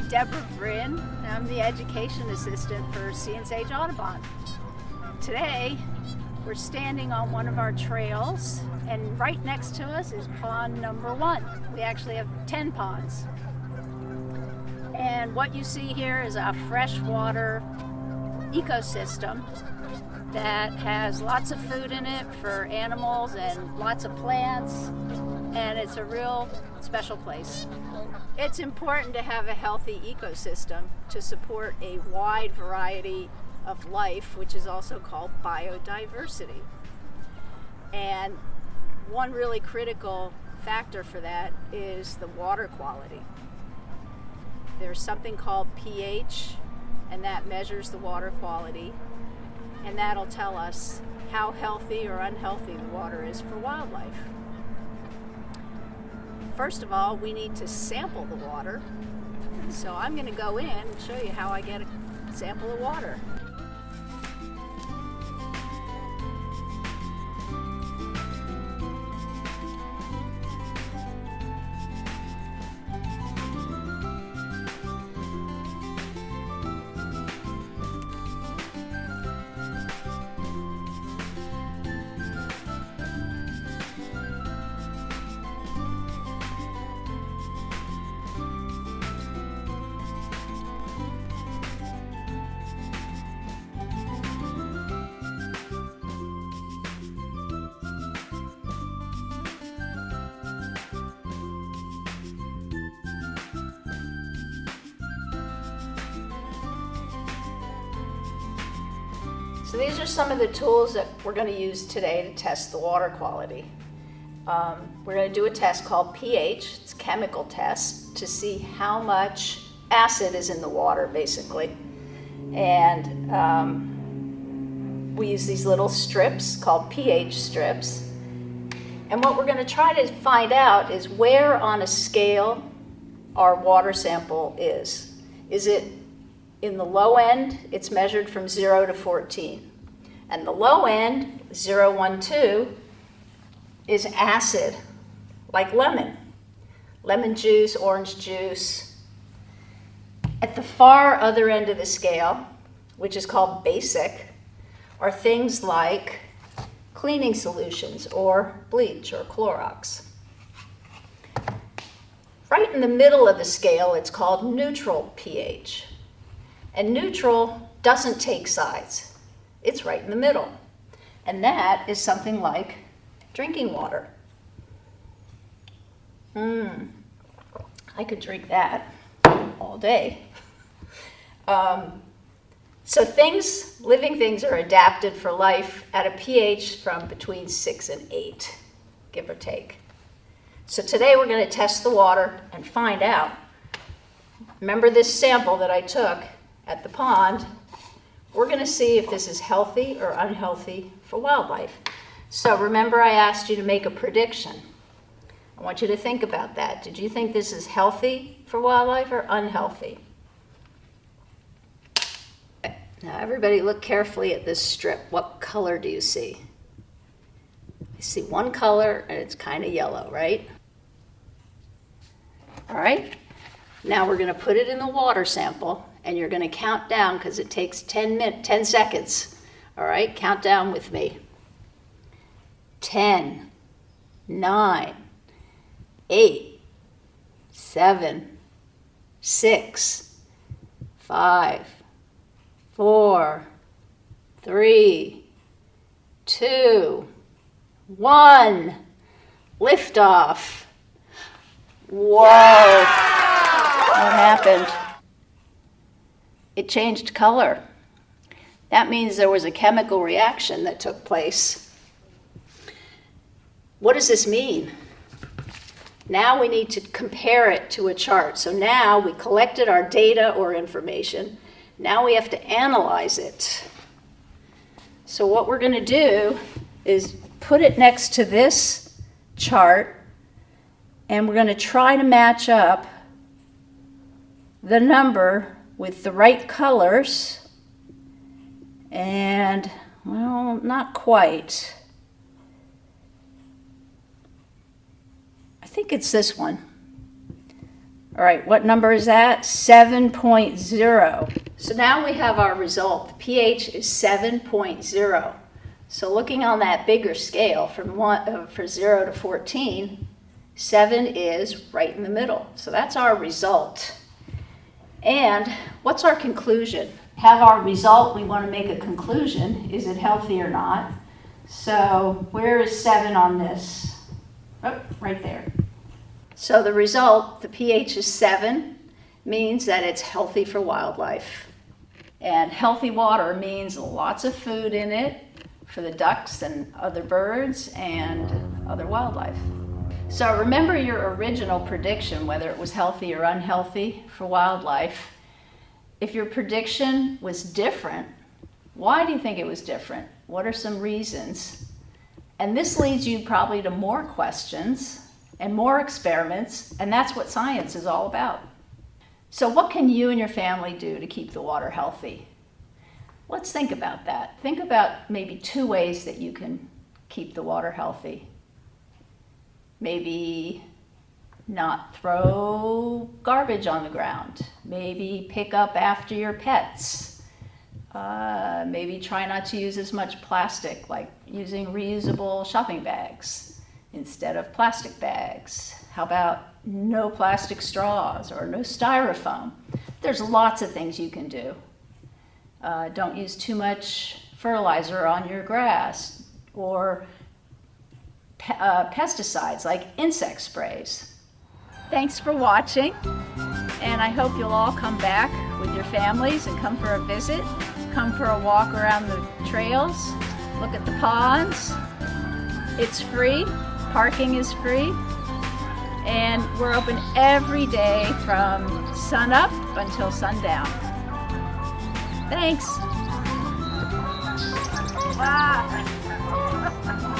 Deborah Bryn. I'm the education assistant for C&H Audubon. Today, we're standing on one of our trails, and right next to us is pond number 1. We actually have 10 ponds. And what you see here is a freshwater ecosystem that has lots of food in it for animals and lots of plants, and it's a real special place. It's important to have a healthy ecosystem to support a wide variety of life, which is also called biodiversity. And one really critical factor for that is the water quality. There's something called pH, and that measures the water quality, and that'll tell us how healthy or unhealthy the water is for wildlife. First of all, we need to sample the water. So I'm going to go in and show you how I get a sample of water. So these are some of the tools that we're going to use today to test the water quality. We're going to do a test called pH. It's a chemical test to see how much acid is in the water, basically. And we use these little strips called pH strips. And what we're going to try to find out is where on a scale our water sample is. Is it in the low end? It's measured from 0 to 14. And the low end, 0, 1, 2, is acid, like lemon. Lemon juice, orange juice. At the far other end of the scale, which is called basic, are things like cleaning solutions or bleach or Clorox. Right in the middle of the scale, it's called neutral pH. And neutral doesn't take sides. It's right in the middle. And that is something like drinking water. I could drink that all day. So living things are adapted for life at a pH from between 6 and 8, give or take. So today we're going to test the water and find out. Remember this sample that I took at the pond? We're going to see if this is healthy or unhealthy for wildlife. So remember, I asked you to make a prediction. I want you to think about that. Did you think this is healthy for wildlife or unhealthy? Now everybody look carefully at this strip. What color do you see? I see one color and it's kind of yellow, right? All right. Now we're going to put it in the water sample, and you're going to count down because it takes 10 seconds. All right, count down with me. 10, 9, 8, 7, 6, 5, 4, 3, 2, 1. Liftoff. Whoa. What happened? It changed color. That means there was a chemical reaction that took place. What does this mean? Now we need to compare it to a chart. So now we collected our data or information. Now we have to analyze it. So what we're going to do is put it next to this chart, and we're going to try to match up the number with the right colors, and, well, not quite. I think it's this one. All right, what number is that? 7.0. So now we have our result. The pH is 7.0. So looking on that bigger scale from 0 to 14, 7 is right in the middle. So that's our result. And what's our conclusion? Have our result, we want to make a conclusion. Is it healthy or not? So where is 7 on this? Oh, right there. So the result, the pH is 7, means that it's healthy for wildlife. And healthy water means lots of food in it for the ducks and other birds and other wildlife. So remember your original prediction, whether it was healthy or unhealthy for wildlife. If your prediction was different, why do you think it was different? What are some reasons? And this leads you probably to more questions and more experiments, and that's what science is all about. So what can you and your family do to keep the water healthy? Let's think about that. Think about maybe 2 ways that you can keep the water healthy. Maybe not throw garbage on the ground. Maybe pick up after your pets. Maybe try not to use as much plastic, like using reusable shopping bags instead of plastic bags. How about no plastic straws or no styrofoam? There's lots of things you can do. Don't use too much fertilizer on your grass or pesticides like insect sprays. Thanks for watching, and I hope you'll all come back with your families and come for a visit, come for a walk around the trails, look at the ponds. It's free. Parking is free, and we're open every day from sun up until sundown. Thanks. Wow.